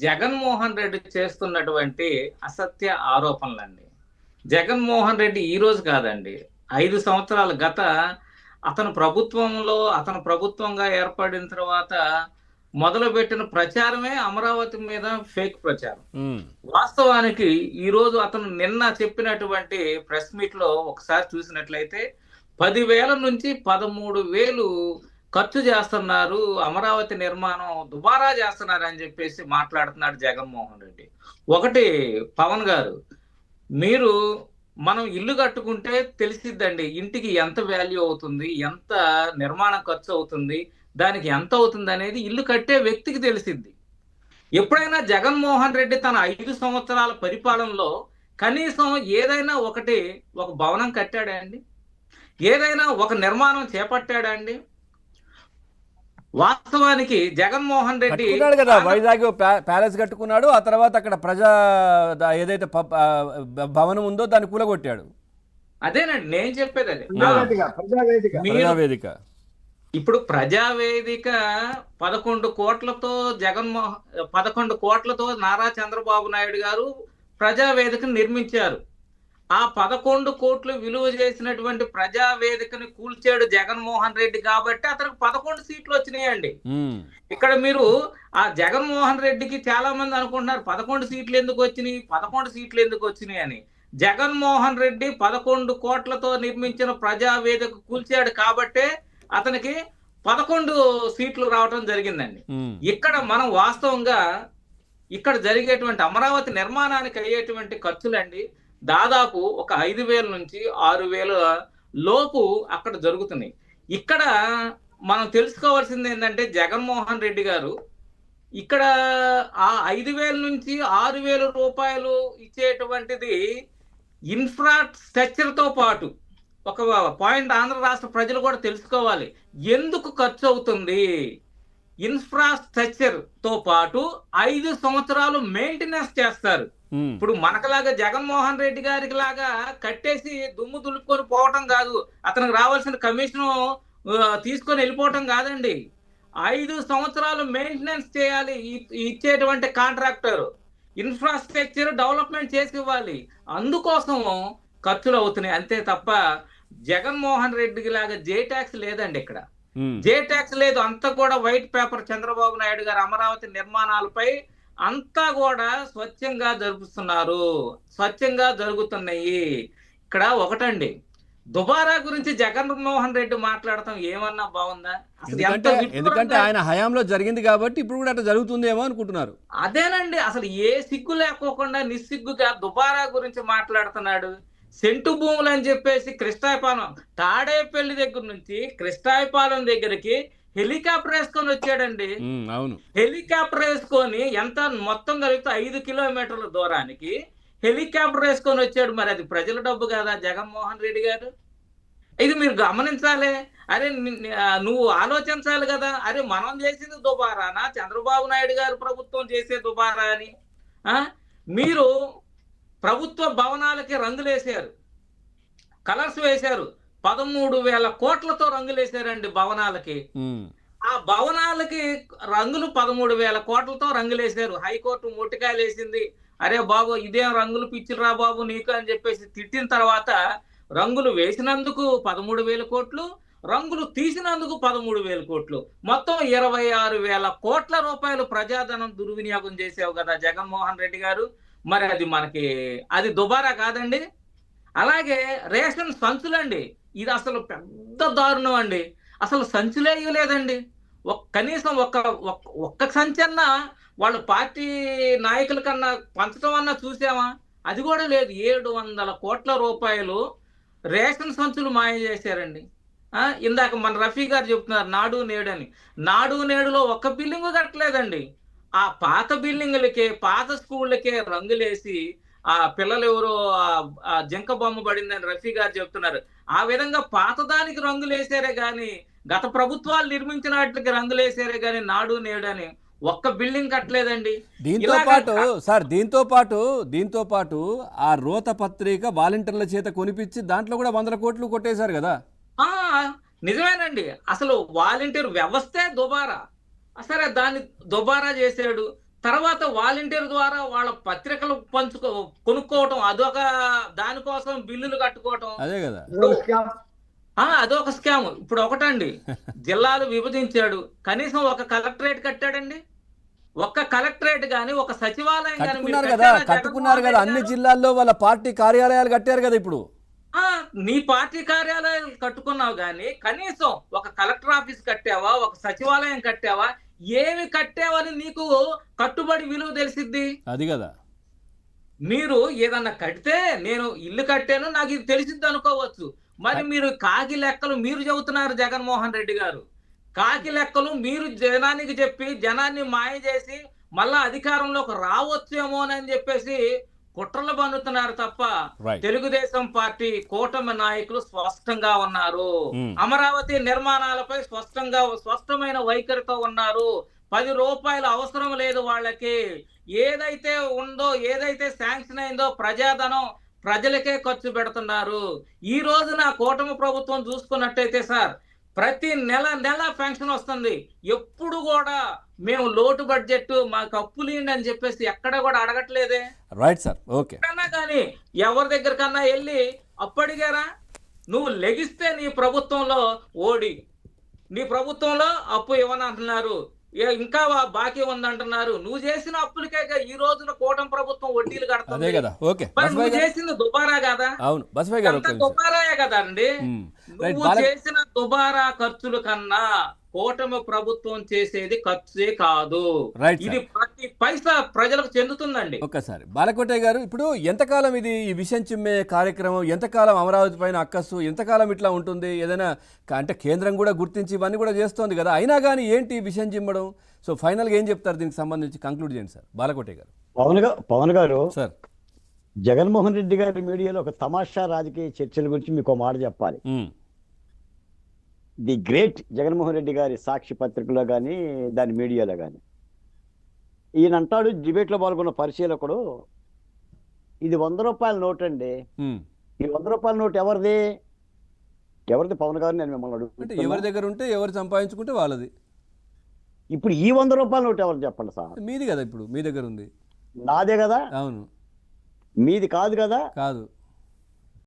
జగన్మోహన్ రెడ్డి చేస్తున్నటువంటి అసత్య ఆరోపణలండి. జగన్మోహన్ రెడ్డి ఈ రోజు కాదండి. 5 సంవత్సరాల అతను ప్రభుత్వంగా ఏర్పడిన తర్వాత మొదలుపెట్టిన ప్రచారమే అమరావతి మీద ఫేక్ ప్రచారం. వాస్తవానికి ఈ రోజు అతను నిన్న చెప్పినటువంటి ప్రెస్ మీట్ లో ఒకసారి చూసినట్లయితే 10,000 నుంచి 13,000 ఖర్చు చేస్తున్నారు, అమరావతి నిర్మాణం దుబారా చేస్తున్నారు అని చెప్పేసి మాట్లాడుతున్నాడు జగన్మోహన్ రెడ్డి. ఒకటి పవన్ గారు, మీరు మనం ఇల్లు కట్టుకుంటే తెలిసిద్దండి ఇంటికి ఎంత వాల్యూ అవుతుంది, ఎంత నిర్మాణ ఖర్చు అవుతుంది, దానికి ఎంత అవుతుంది అనేది ఇల్లు కట్టే వ్యక్తికి తెలిసిద్ది. ఎప్పుడైనా జగన్మోహన్ రెడ్డి తన 5 సంవత్సరాల పరిపాలనలో కనీసం ఏదైనా ఒక భవనం కట్టాడా అండి? ఏదైనా ఒక నిర్మాణం చేపట్టాడా అండి? వాస్తవానికి జగన్మోహన్ రెడ్డి కట్టుకున్నాడు కదా, వైజాగ్ ప్యాలెస్ కట్టుకున్నాడు. ఆ తర్వాత అక్కడ ప్రజా ఏదైతే భవనం ఉందో దాన్ని కూలగొట్టాడు. అదేనండి నేను చెప్పేది, అదే ప్రజావేదిక. ఇప్పుడు ప్రజావేదిక 11 కోట్లతో నారా చంద్రబాబు నాయుడు గారు ప్రజావేదికను నిర్మించారు. ఆ 11 కోట్లు విలువ చేసినటువంటి ప్రజావేదికని కూల్చాడు జగన్మోహన్ రెడ్డి కాబట్టి అతనికి 11 సీట్లు వచ్చినాయండి. ఇక్కడ మీరు ఆ జగన్మోహన్ రెడ్డికి చాలా మంది అనుకుంటున్నారు 11 సీట్లు ఎందుకు వచ్చినాయి అని. జగన్మోహన్ రెడ్డి 11 కోట్లతో నిర్మించిన ప్రజావేదిక కూల్చాడు కాబట్టే అతనికి 11 సీట్లు రావడం జరిగిందండి. ఇక్కడ మనం వాస్తవంగా ఇక్కడ జరిగేటువంటి అమరావతి నిర్మాణానికి అయ్యేటువంటి ఖర్చులండి దాదాపు ఒక 5,000 నుంచి 6,000 లోపు అక్కడ జరుగుతున్నాయి. ఇక్కడ మనం తెలుసుకోవాల్సింది ఏంటంటే జగన్మోహన్ రెడ్డి గారు ఇక్కడ ఆ 5,000 నుంచి 6,000 రూపాయలు ఇచ్చేటువంటిది ఇన్ఫ్రాస్ట్రక్చర్ తో పాటు ఒక పాయింట్ ఆంధ్ర రాష్ట్ర ప్రజలు కూడా తెలుసుకోవాలి ఎందుకు ఖర్చు అవుతుంది. ఇన్ఫ్రాస్ట్రక్చర్ తో పాటు 5 సంవత్సరాలు మెయింటెనెన్స్ చేస్తారు. ఇప్పుడు మనకలాగా జగన్మోహన్ రెడ్డి గారికి లాగా కట్టేసి దుమ్ము దులుపుకొని పోవటం కాదు, అతనికి రావాల్సిన కమిషన్ తీసుకొని వెళ్ళిపోవటం కాదండి. 5 సంవత్సరాలు మెయింటెనెన్స్ చేయాలి ఇచ్చేటువంటి కాంట్రాక్టర్. ఇన్ఫ్రాస్ట్రక్చర్ డెవలప్మెంట్ చేసి ఇవ్వాలి, అందుకోసం ఖర్చులు అవుతున్నాయి అంతే తప్ప జగన్మోహన్ రెడ్డికి లాగా జే ట్యాక్స్ లేదండి. ఇక్కడ జే ట్యాక్స్ లేదు, అంతా కూడా వైట్ పేపర్. చంద్రబాబు నాయుడు గారు అమరావతి నిర్మాణాలపై అంతా కూడా స్వచ్ఛంగా జరుగుతున్నాయి. ఇక్కడ ఒకటండి, దుబారా గురించి జగన్మోహన్ రెడ్డి మాట్లాడటం ఏమన్నా బాగుందా? ఎందుకంటే ఆయన హయాంలో జరిగింది కాబట్టి ఇప్పుడు కూడా అట్లా జరుగుతుందేమో అనుకుంటున్నారు. అదేనండి, అసలు ఏ సిగ్గు లేకోకుండా నిస్సిగ్గుగా దుబారా గురించి మాట్లాడుతున్నాడు. సెంటు భూములు అని చెప్పేసి కృష్ణాయపాలెం తాడేపల్లి దగ్గర నుంచి కృష్ణాయపాలెం దగ్గరికి హెలికాప్టర్ వేసుకొని వచ్చాడండి. హెలికాప్టర్ వేసుకొని ఎంత మొత్తం కలిగితే 5 కిలోమీటర్ల దూరానికి హెలికాప్టర్ వేసుకొని వచ్చాడు. మరి అది ప్రజల డబ్బు కదా జగన్మోహన్ రెడ్డి గారు? ఇది మీరు గమనించాలి. అరే నువ్వు ఆలోచించాలి కదా, అరే మనం చేసేది దుబారానా, చంద్రబాబు నాయుడు గారు ప్రభుత్వం చేసే దుబారా అని? మీరు ప్రభుత్వ భవనాలకి రంగులేశారు, కలర్స్ వేశారు, 13,000 కోట్లతో రంగులేశారండి భవనాలకి. ఆ భవనాలకి రంగులు 13,000 కోట్లతో రంగులేశారు. హైకోర్టు మొట్టికాయలు వేసింది, అరే బాబు ఇదేం రంగులు పిచ్చిరా బాబు నీకు అని చెప్పేసి తిట్టిన తర్వాత రంగులు వేసినందుకు 13,000 కోట్లు, రంగులు తీసినందుకు 13,000 కోట్లు, మొత్తం 26,000 కోట్ల రూపాయలు ప్రజాధనం దుర్వినియోగం చేసావు కదా జగన్మోహన్ రెడ్డి గారు. మరి అది దుబారా కాదండి? అలాగే రేషన్ సంచులండి, ఇది అసలు పెద్ద దారుణం అండి. అసలు సంచులే ఇవ్వలేదండి. కనీసం ఒక్క సంచి అన్నా వాళ్ళ పార్టీ నాయకుల కన్నా పంచడం అన్నా చూసామా? అది కూడా లేదు. 700 కోట్ల రూపాయలు రేషన్ సంచులు మాయ చేశారండి. ఇందాక మన రఫీ గారు చెప్తున్నారు నాడు నేడు అని. నాడు నేడులో ఒక్క బిల్డింగ్ కట్టలేదండి. ఆ పాత బిల్డింగులకే, పాత స్కూళ్ళకే రంగులేసి ఆ పిల్లలు ఎవరో జింక బొమ్మ పడిందని రఫీ గారు చెప్తున్నారు. ఆ విధంగా పాతదానికి రంగులేసారే గాని, గత ప్రభుత్వాలు నిర్మించిన వాటికి రంగులేసారే గాని నాడు నేడు అని ఒక్క బిల్డింగ్ కట్టలేదండి. దీంతో పాటు ఆ రోత పత్రిక వాలంటీర్ల చేత కొనిపించి దాంట్లో కూడా 100 కోట్లు కొట్టేశారు కదా. నిజమేనండి, అసలు వాలంటీర్ వ్యవస్థే దుబారా. సరే దాన్ని దుబారా చేశాడు. తర్వాత వాలంటీర్ ద్వారా వాళ్ళ పత్రికలు కొనుక్కోవటం, అదొక దానికోసం బిల్లులు కట్టుకోవటం. అదే కదా. అదొక స్కామ్. ఇప్పుడు ఒకటండి, జిల్లాలు విభజించాడు, కనీసం ఒక కలెక్టరేట్ కట్టాడండి? ఒక్క కలెక్టరేట్ గాని, ఒక సచివాలయం గాని కట్టుకున్నారు కదా. అన్ని జిల్లాల్లో వాళ్ళ పార్టీ కార్యాలయాలు కట్టారు కదా. ఇప్పుడు నీ పార్టీ కార్యాలయాలు కట్టుకున్నావు గాని కనీసం ఒక కలెక్టర్ ఆఫీస్ కట్టావా, ఒక సచివాలయం కట్టావా? ఏమి కట్టావని నీకు కట్టుబడి విలువ తెలిసిద్ది? అది కదా. మీరు ఏదన్నా కడితే నేను ఇల్లు కట్టాను నాకు ఇది తెలిసిద్ది అనుకోవచ్చు. మరి మీరు కాకి లెక్కలు మీరు చెబుతున్నారు జగన్మోహన్ రెడ్డి గారు. కాకి లెక్కలు మీరు జనానికి చెప్పి జనాన్ని మాయ చేసి మళ్ళా అధికారంలోకి రావచ్చేమోనని చెప్పేసి కుట్రలు పన్నుతున్నారు తప్ప తెలుగుదేశం పార్టీ కూటమి నాయకులు స్పష్టంగా ఉన్నారు. అమరావతి నిర్మాణాలపై స్పష్టమైన వైఖరితో ఉన్నారు. 10 రూపాయలు అవసరం లేదు వాళ్ళకి. ఏదైతే ఉందో, ఏదైతే శాంక్షన్ అయిందో ప్రజాధనం ప్రజలకే ఖర్చు పెడుతున్నారు. ఈ రోజున కూటమి ప్రభుత్వం చూసుకున్నట్టయితే సార్, ప్రతి నెల పెన్షన్ వస్తుంది. ఎప్పుడు కూడా మేము లోటు బడ్జెట్, మాకు అప్పులేండి అని చెప్పేసి ఎక్కడ కూడా అడగట్లేదే. Right sir, okay. కానీ ఎవరి దగ్గరకన్నా వెళ్ళి అప్పు అడిగారా? నువ్వు లెగిస్తే నీ ప్రభుత్వంలో ఓడి, నీ ప్రభుత్వంలో అప్పు ఇవ్వనంటున్నారు, ఇంకా బాకీ ఉందంటున్నారు. నువ్వు చేసిన అప్పులకే ఈ రోజున కూటమి ప్రభుత్వం వడ్డీలు కడుతుంది. నువ్వు చేసింది దుబారా కదా? దుబారాయే కదా అండి. నువ్వు చేసిన దుబారా ఖర్చుల కన్నా కూటమి ప్రభుత్వం చేసేది ఖర్చే కాదు. ఇది ప్రతి పైసా ప్రజలకు చెందుతుందండి. ఒక్కసారి బాలకోటయ్య గారు, ఇప్పుడు ఎంతకాలం ఇది ఈ విషయం చిమ్మే కార్యక్రమం, ఎంతకాలం అమరావతి పైన అక్కస్సు, ఎంతకాలం ఇట్లా ఉంటుంది? ఏదైనా అంటే కేంద్రం కూడా గుర్తించి ఇవన్నీ కూడా చేస్తోంది కదా, అయినా కానీ ఏంటి విషయం చిమ్మడం? సో ఫైనల్గా ఏం చెప్తారు దీనికి సంబంధించి? కంక్లూడ్ చేయండి సార్ బాలకోటయ్య గారు. పవన్ గారు సార్, జగన్మోహన్ రెడ్డి గారి మీడియాలో ఒక తమాషా రాజకీయ చర్చల గురించి మీకు ఒక మాట చెప్పాలి. ది గ్రేట్ జగన్మోహన్ రెడ్డి గారి సాక్షి పత్రికలో కానీ దాని మీడియాలో కానీ ఈయన అంటాడు, డిబేట్లో పాల్గొన్న పరిశీలకుడు, ఇది 100 రూపాయల నోట్ అండి. ఈ 100 రూపాయల నోట్ ఎవరిది పవన్ గారు? నేను మిమ్మల్ని అడుగుతాను, ఎవరి దగ్గర ఉంటే ఎవరు సంపాదించుకుంటే వాళ్ళది. ఇప్పుడు ఈ 100 రూపాయల నోట్ ఎవరు చెప్పండి సార్? మీది కదా, ఇప్పుడు మీ దగ్గర ఉంది. నాదే కదా. అవును, మీది కాదు కదా. కాదు.